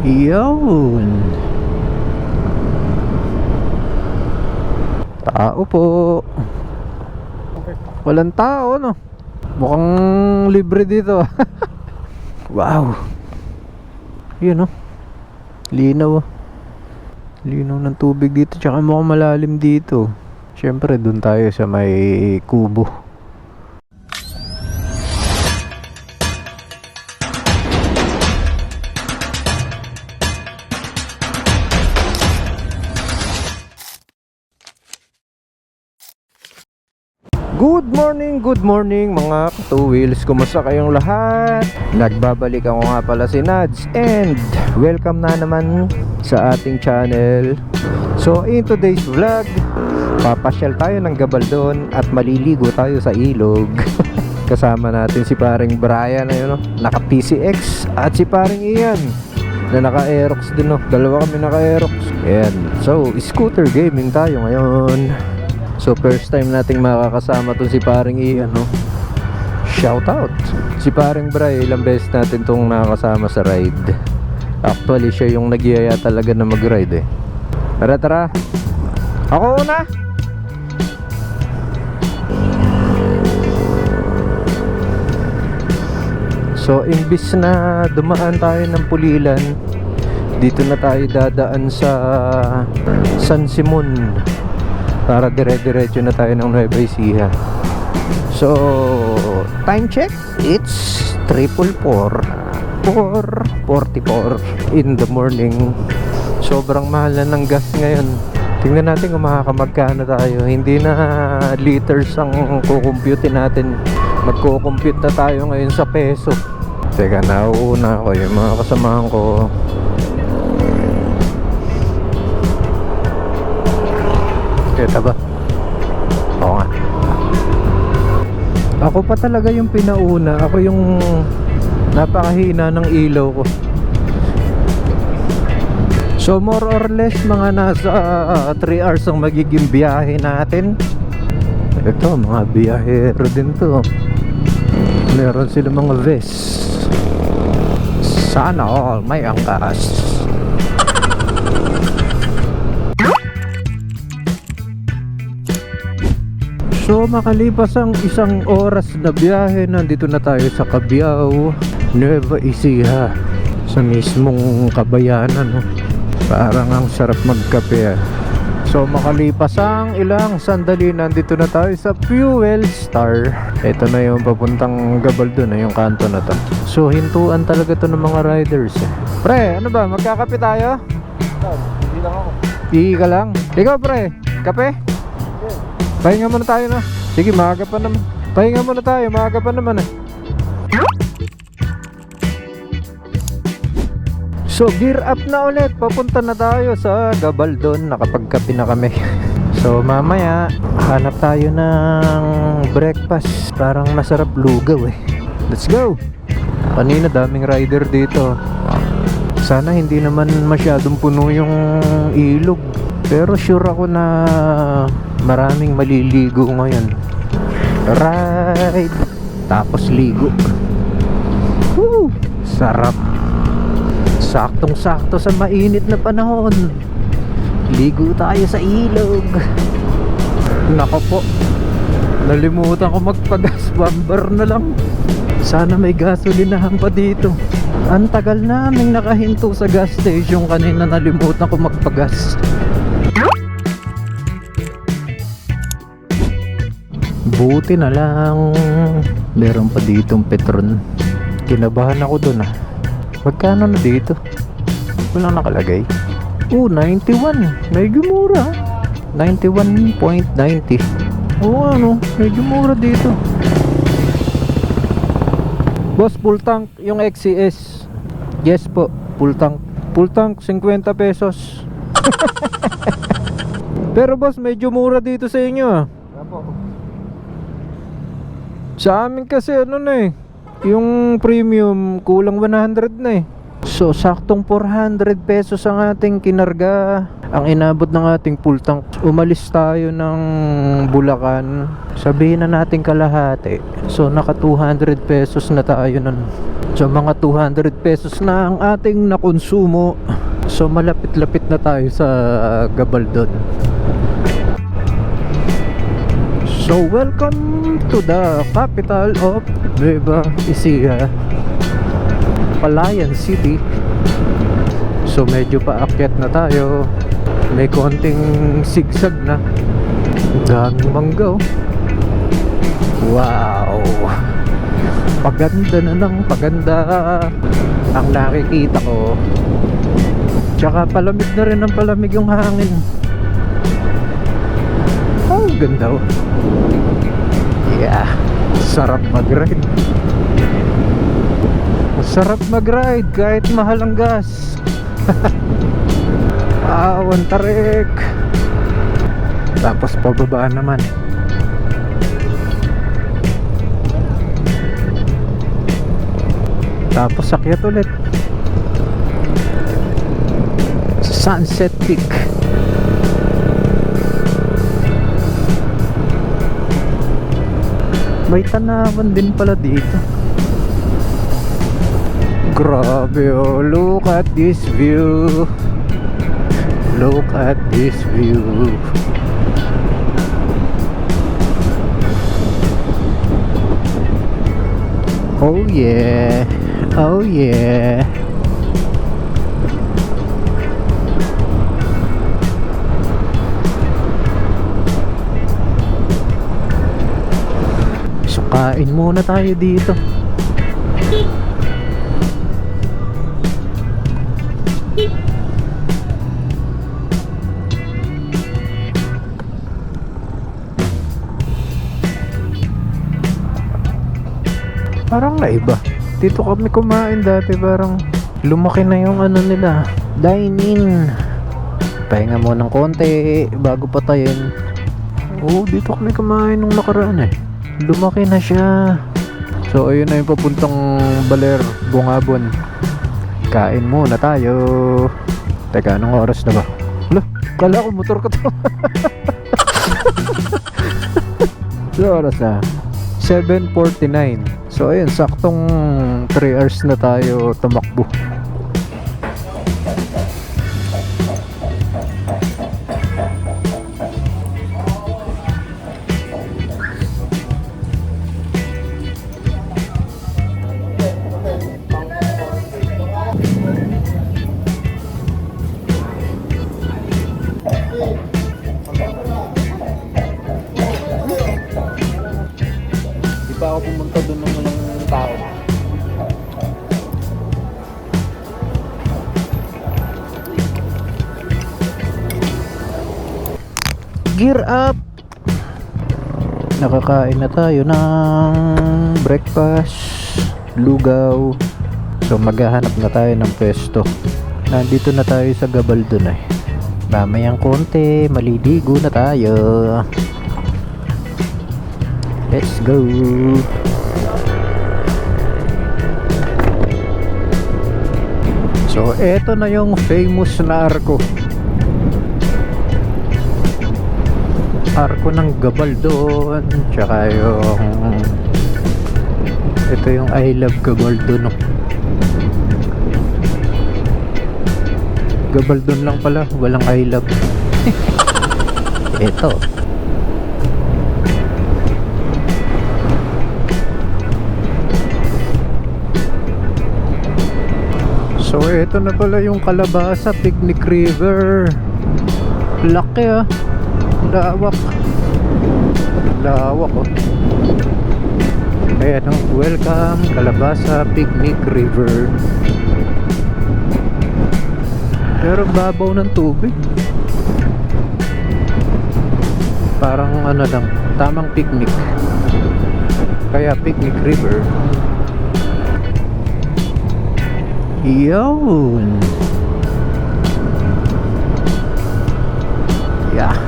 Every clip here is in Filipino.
Yun. Tao po. Walang tao, no? Mukhang libre dito. Wow. Yun, no? Linaw. Linaw ng tubig dito. Tsaka mukhang malalim dito. Siyempre, dun tayo sa may kubo. Good morning mga ka-two wheels. Kumusta kayong lahat? Nagbabalik ako nga pala si Nads, and welcome na naman sa ating channel. So in today's vlog, papasyal tayo ng Gabaldon at maliligo tayo sa ilog. Kasama natin si paring Brian, ayun, no? Naka PCX, at si paring Ian na naka Aerox din, no? Dalawa kami naka Aerox. Ayan. So scooter gaming tayo ngayon. So first time nating makakasama to si paring Ian, no? Shout out si paring Bray, ilang beses natin tong nakakasama sa ride. Actually siya yung nagyaya talaga na mag-ride, eh. Tara, ako una. So imbis na dumaan tayo ng Pulilan, dito na tayo dadaan sa San Simon para dire-diretso na tayo ng Nueva Ecija. So time check, it's 4:44 in the morning. Sobrang mahal na ng gas ngayon. Tingnan natin kung makakamagkano tayo. Hindi na liters ang kukumpute natin. Magkukumpute na tayo ngayon sa peso. Teka, nauuna ako, yung mga kasamahan ko. Kita ba? Oo nga. Ako pa talaga yung pinauna. Ako yung napakahina ng ilaw ko. So more or less mga nasa 3 hours ang magiging biyahe natin. Ito, mga biyahero din to. Meron sila mga vest. Sana all may angkas. So makalipas ang 1 oras na biyahe, nandito na tayo sa Cabiao, Nueva Ecija, sa mismong kabayanan, no? Parang ang sarap magkape, ah. So makalipas ang ilang sandali, nandito na tayo sa Fuel Star. Ito na yung papuntang Gabaldon, na yung kanto na to. So hintuan talaga to ng mga riders, eh. Pre, ano ba? Magkakape tayo? Hindi lang ako. Hindi ka lang? Ikaw pre, kape? Pahinga muna tayo na. Sige, maaga pa naman. Pahinga muna tayo, maaga pa naman, eh. So gear up na ulit. Papunta na tayo sa Gabaldon. Nakapagkape na kami. So mamaya hanap tayo ng breakfast. Parang masarap lugaw, eh. Let's go. Kanina daming rider dito. Sana hindi naman masyadong puno yung ilog. Pero sure ako na maraming maliligo ngayon. Ride tapos ligo. Woo! Sarap. Saktong-sakto sa mainit na panahon. Ligo tayo sa ilog. Nako po, nalimutan ko magpa-gas bumper na lang. Sana may gasolinahan pa dito. Ang tagal naming nakahinto sa gas station kanina, nalimutan ko magpa-gas. Buti na lang meron pa ditong Petron. Kinabahan ako dun, ah. Magkano na dito? Walang nakalagay. 91. Medyo mura. 91.90. Ano, medyo mura dito. Boss, full tank yung XCS. Yes po, full tank. Full tank 50 pesos. Pero boss, medyo mura dito sa inyo, ah. Sa amin kasi ano na, eh, yung premium kulang 100 na, eh. So saktong 400 pesos ang ating kinarga, ang inabot ng ating full tank. Umalis tayo ng Bulacan, sabihin na natin kalahati. So naka 200 pesos na tayo nun. So mga 200 pesos na ang ating nakonsumo. So malapit-lapit na tayo sa Gabaldon. So welcome to the capital of Nueva Ecija, Palayan City. So medyo paakyat na tayo. May konting sigsag na. Daming mangga. Wow, paganda na ng paganda ang nakikita ko. Tsaka palamig na rin ng palamig yung hangin. Oh, ganda. Yeah, sarap mag-ride. Sarap mag-ride kahit mahal ang gas. Awan tarik. Tapos pababa naman. Tapos akyat ulit. Sunset Peak. May tanaman din pala dito. Grabe, oh, look at this view. Look at this view. Oh yeah. Oh yeah. So kain muna tayo dito. Parang naiba. Dito kami kumain dati, parang lumaki na yung ano nila, dine-in. Pahinga mo ng konti bago patayin. Oo, dito kami kumain nung nakaraan eh. Lumaki na siya. So ayun na yung papuntang Baler, Bungabon. Kain muna tayo. Teka, anong oras na ba? Hala, kala ko motor ko to. Anong oras na? 7:49. So ayun, saktong 3 hours na tayo tumakbo. Di pa ako pumunta doon ng walang tao. Gear up! Nakakain na tayo ng breakfast, lugaw. So maghahanap na tayo ng pwesto. Nandito na tayo sa Gabaldon eh. Mamayang konti, maliligo na tayo. Let's go! So eto na yung famous na arko. Arko ng Gabaldon. Tsaka yung ito yung I Love Gabaldon, no? Gabaldon lang pala, walang I Love. Ito. So ito na pala yung Calabasa Picnic River. Laki ah. Lawak. Lawak oh. Ayan oh, welcome Calabasa Picnic River. Pero babaw ng tubig. Parang ano lang, tamang picnic. Kaya Picnic River. Yun. Yeah.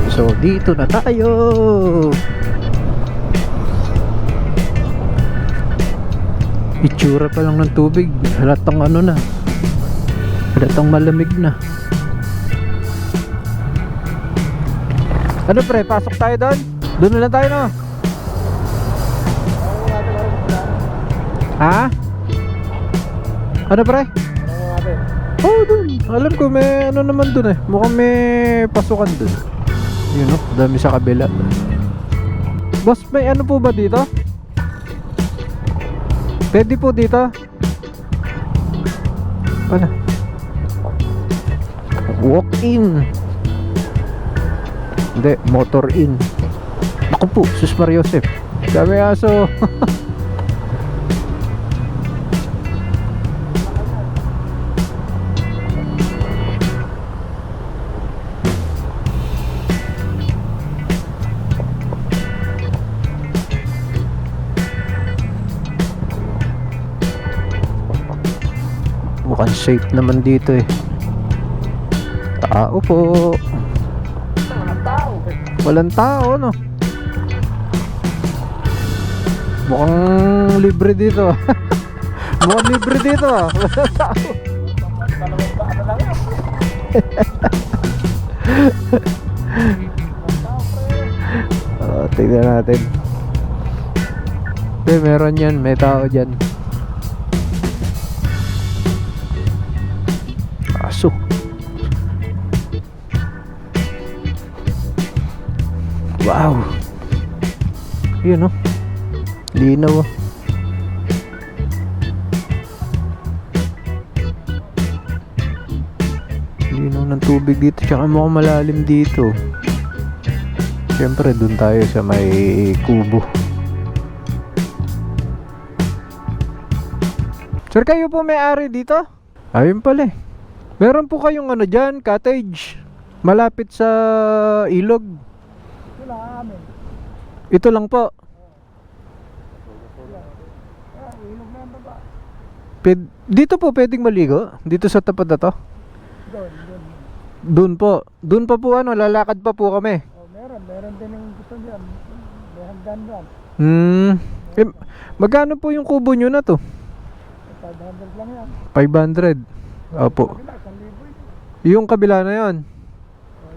So dito na tayo. Itsura pa lang ng tubig, halatang ano na, halatang malamig na. Ano pre, pasok tayo doon? Doon na lang tayo, no? Ha? Ano pre? Ano natin? Oh, dun. Alam ko may ano naman dun eh. Mukhang may pasukan dun. Yun no, dami sa kabila. Boss, may ano po ba dito? Pwede po dito? Ano? Walk in. Hindi, motor in. Ako po, Sus Mariosep. Dami aso. Mukhang safe naman dito eh. Tao po. Walang tao, no? Mukhang libre dito. Mukhang libre dito. Walang tao. Tignan natin. Meron yan. May tao dyan. Aso. Wow. Yun, no? Linaw. Linaw ng tubig dito. Tsaka mukhang malalim dito. Siyempre, dun tayo sa may kubo. Sir, kayo po may-ari dito? Ayun pala eh. Meron po kayong ano dyan, cottage. Malapit sa ilog. Wala amin. Ito lang po. Ilog na yan ba? Dito po pwedeng maligo? Dito sa tapat na to? Doon. Doon po. Doon pa po ano, lalakad pa po kami. Oh, meron din yung gusto diyan. May hanggan diyan. Eh, magkano po yung kubo nyo na to? 500 lang yan. 500. Opo. Kabila, 1,000 Yung kabila na yon,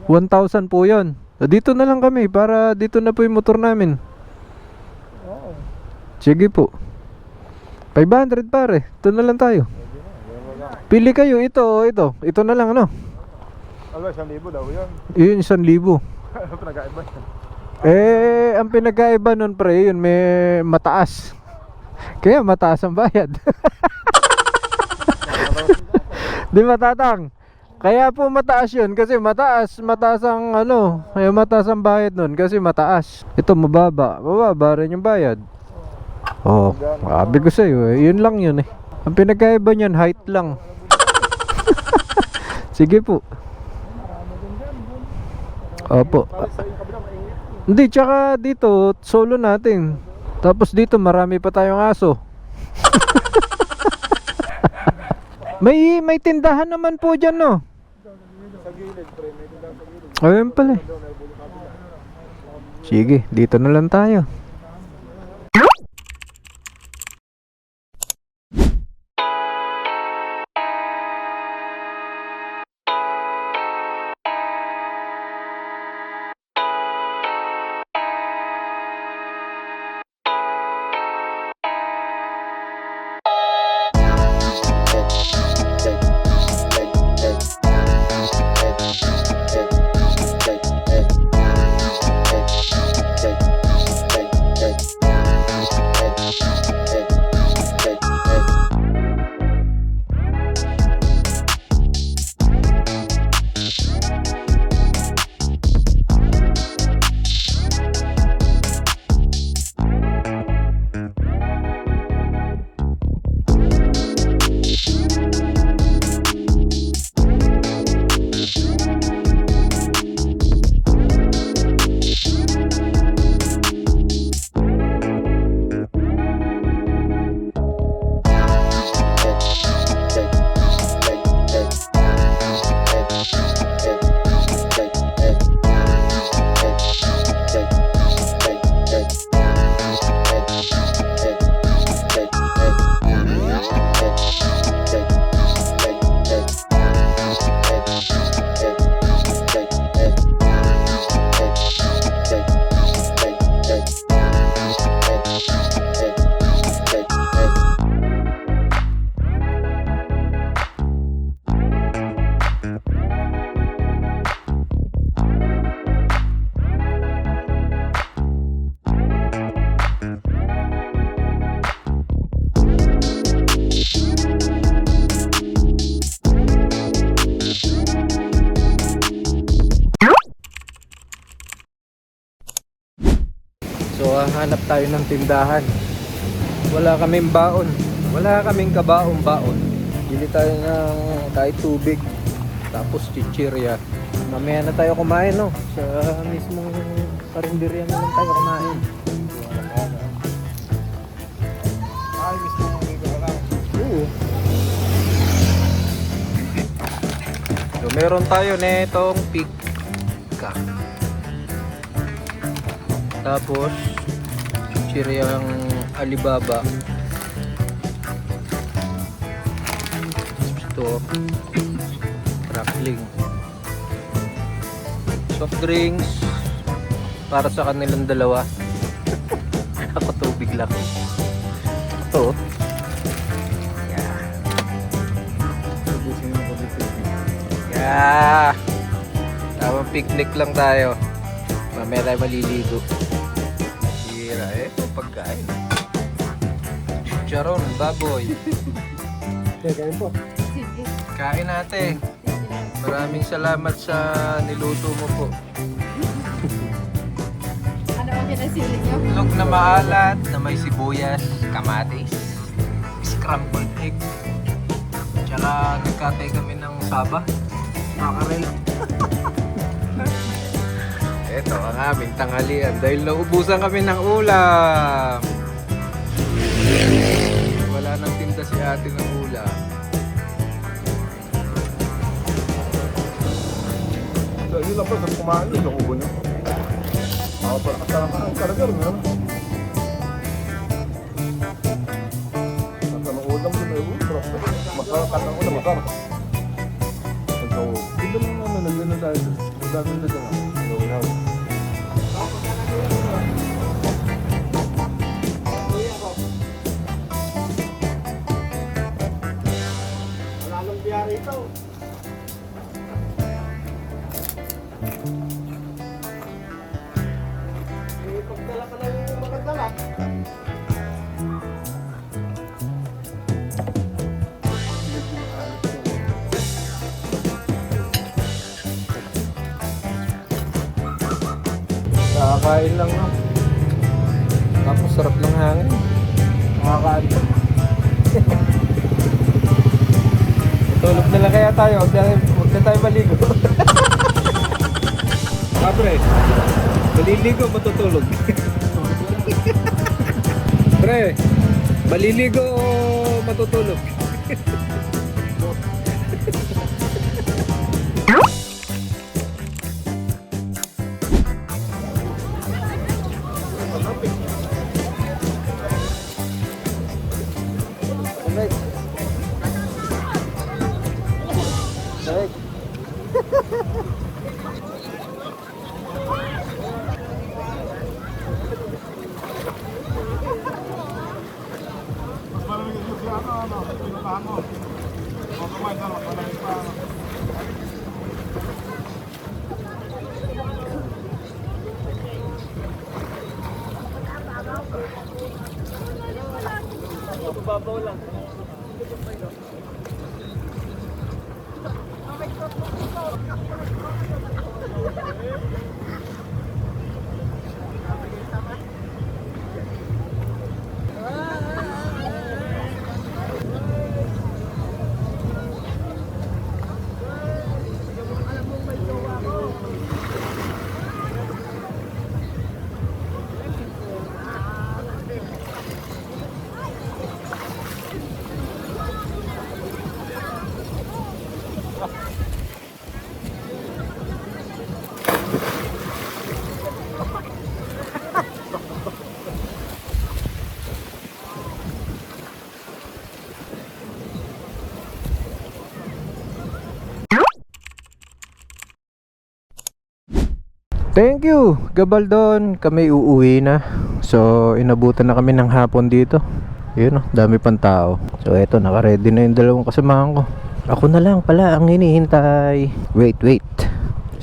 1,000 po yon. Dito na lang kami para dito na po yung motor namin. Oo. Sige po. 500 pare. Ito na lang tayo. Pili kayo ito o ito. Ito na lang ano. Alo, 1,000 daw yun. Yun 1,000. Pinag-aiba yan. Ang pinagkaiba nun pre, yun may mataas. Kaya mataas ang bayad. Di matatang. Kaya po mataas yun kasi mataas ang ano, kaya mataas ang bayad nun kasi mataas. Ito mababa rin yung bayad. Oh, sabi ko sa'yo yun lang yun eh. Ang pinagkaiba niyan height lang. Sige po. Opo. Hindi, tsaka dito solo natin. Tapos dito marami pa tayong aso. May tindahan naman po dyan, no? Sa gilid, pre. May tindahan sa gilid. Ayun pala. Sige, dito na lang tayo. hanap tayo ng tindahan. Wala kaming baon. Wala kaming kabaon-baon. Bili tayo ng kahit tubig. Tapos chichirya. Mamaya na tayo kumain, no? Sa mismong karinderya na lang tayo kumain. Ay, gusto mo dito ka lang. Oo. So, meron tayo netong pika. Tapos, chichiryang Alibaba. Ito, crackling. Soft drinks para sa kanilang dalawa. Ako tubig lang. Ito. Ubusin mo ko dito. Yeah! Tamang picnic lang tayo. Mamaya tayo maliligo. Hira eh. Pagkain. Chicharon, baboy. Kaya po. Sige. Kain natin. Maraming salamat sa niluto mo po. Ano ang pinasili niyo? Itlog na maalat, na may sibuyas, kamatis, scrambled egg. Tsaka nagkatay kami ng saba. Makarel. Ito ang aming tanghalian dahil naubusan kami ng ulam. Wala nang tinda si ate ng ulam. Yun lang po, sa kumain yun, nakubo niyo. Ako pa, kasama ang karagar, no? Nasa ng ulam din ay ulam. Masarap ka ng ulam, masarap. So, hindi naman naman, nagyan na tayo. Ang dami na dyan, ulam. Wala nang biyari ito. Pagdala ka ng magandala. Nakakain lang no. Tapos sarap ng hangin. Nakakain. Tulog na lang kaya tayo. Huwag na tayo maligo. Kapre, maliligo, matutulog. Pre, maliligo o matutulog? Babaw lang. Thank you, Gabaldon. Kami uuwi na. So, inabutan na kami ng hapon dito. Yun, oh, dami pang tao. So, eto, naka-ready na yung dalawang kasamahan ko. Ako na lang pala ang hinihintay. Wait.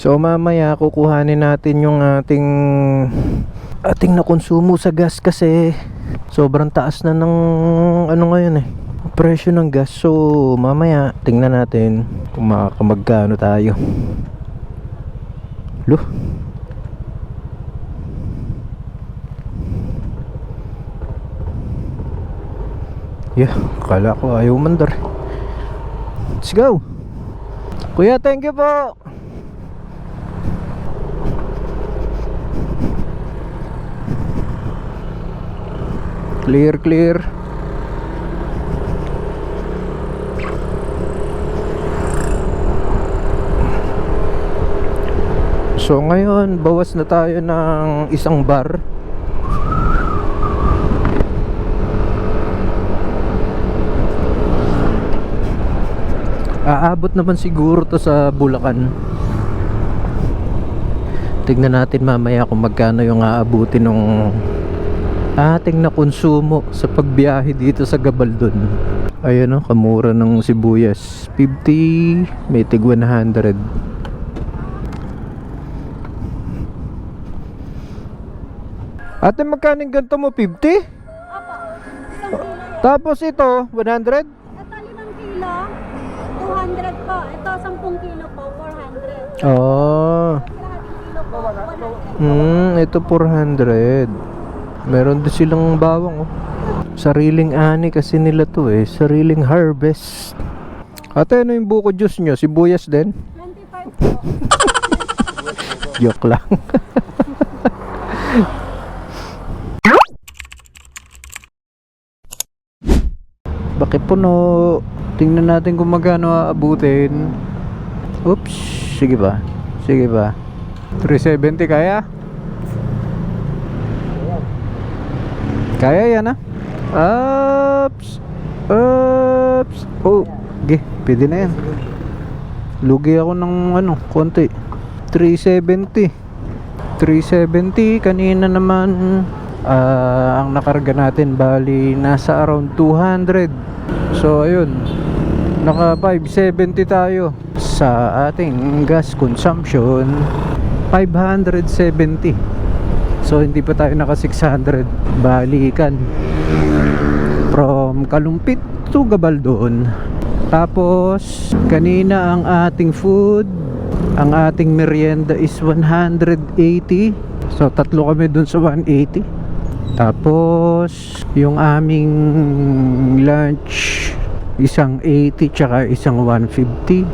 So, mamaya kukuhanin natin yung ating nakonsumo sa gas kasi sobrang taas na ng ano ngayon presyo ng gas. So, mamaya tingnan natin kung magkano tayo. Loh. Yeah, kala ko ayaw mandar. Let's go. Kuya, thank you po. Clear, clear. So ngayon, bawas na tayo ng isang bar. Aabot naman siguro to sa Bulacan. Tignan natin mamaya kung magkano yung aabutin ng ating nakonsumo sa pagbiyahe dito sa Gabaldon. Ayun o, kamura ng sibuyas. 50, may tig 100. Ate, magkano yung ganito mo? 50? Opo, isang kilo yan. Tapos ito, 100? Ito 5 kilo, 200 po. Ito 10 kilo po, 400. Oh. Kalahating kilo po, 100. Ito 400. Meron din silang bawang oh. Sariling ani kasi nila to eh. Sariling harvest. Ate, ano yung buko juice nyo? Sibuyas din? 25 po. Joke lang. Bakit puno? Tingnan natin kung magkano aabutin. Oops, sige ba? Sige ba? 370 kaya? Kaya yan ah. Oops. Oops. Oh, okay, pwede na yan. Lugi ako ng ano, konti. 370. 370 kanina naman. Ang nakarga natin bali nasa around 200. So ayun, naka 570 tayo sa ating gas consumption. 570. So hindi pa tayo naka 600. Balikan from Kalumpit to Gabaldon. Tapos kanina ang ating food, ang ating merienda is 180. So tatlo kami dun sa 180. Tapos yung aming lunch isang 80 tsaka isang 150.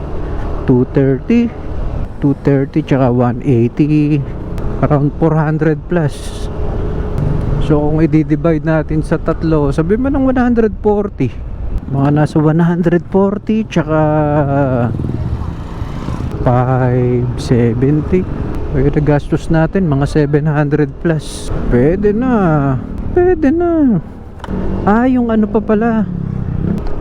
230 tsaka 180, around 400 plus. So kung i-divide natin sa tatlo, sabi mo ng 140, mga nasa 140 tsaka 570. Kaya nagastos natin mga 700 plus. Pwede na. Pwede na. Yung ano pa pala,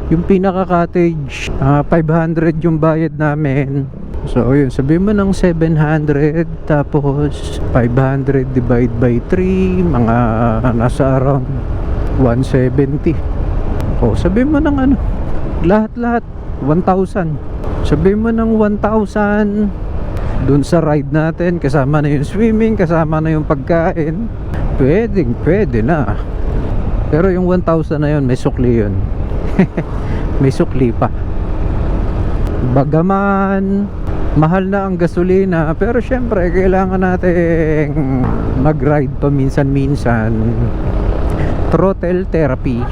yung pinaka cottage, 500 yung bayad namin. So yun, sabihin mo ng 700, tapos 500 divide by 3, mga nasa around 170. O sabihin mo ng ano, lahat 1,000. Sabihin mo ng 1,000 dun sa ride natin, kasama na yung swimming, kasama na yung pagkain. Pwede na. Pero yung 1,000 na yun, may sukli yun. May sukli pa. Bagaman mahal na ang gasolina, pero syempre kailangan nating mag-ride pa minsan-minsan. Throttle therapy.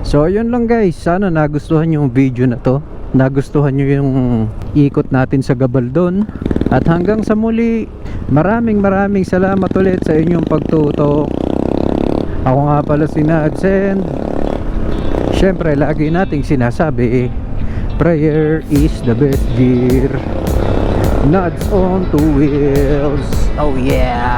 So yun lang guys, sana nagustuhan yung video na to, nagustuhan nyo yung ikot natin sa Gabaldon. At hanggang sa muli, maraming salamat ulit sa inyong pagtutok. Ako nga pala si Nads, and syempre lagi nating sinasabi, prayer is the best gear. Nads on two wheels. Oh yeah.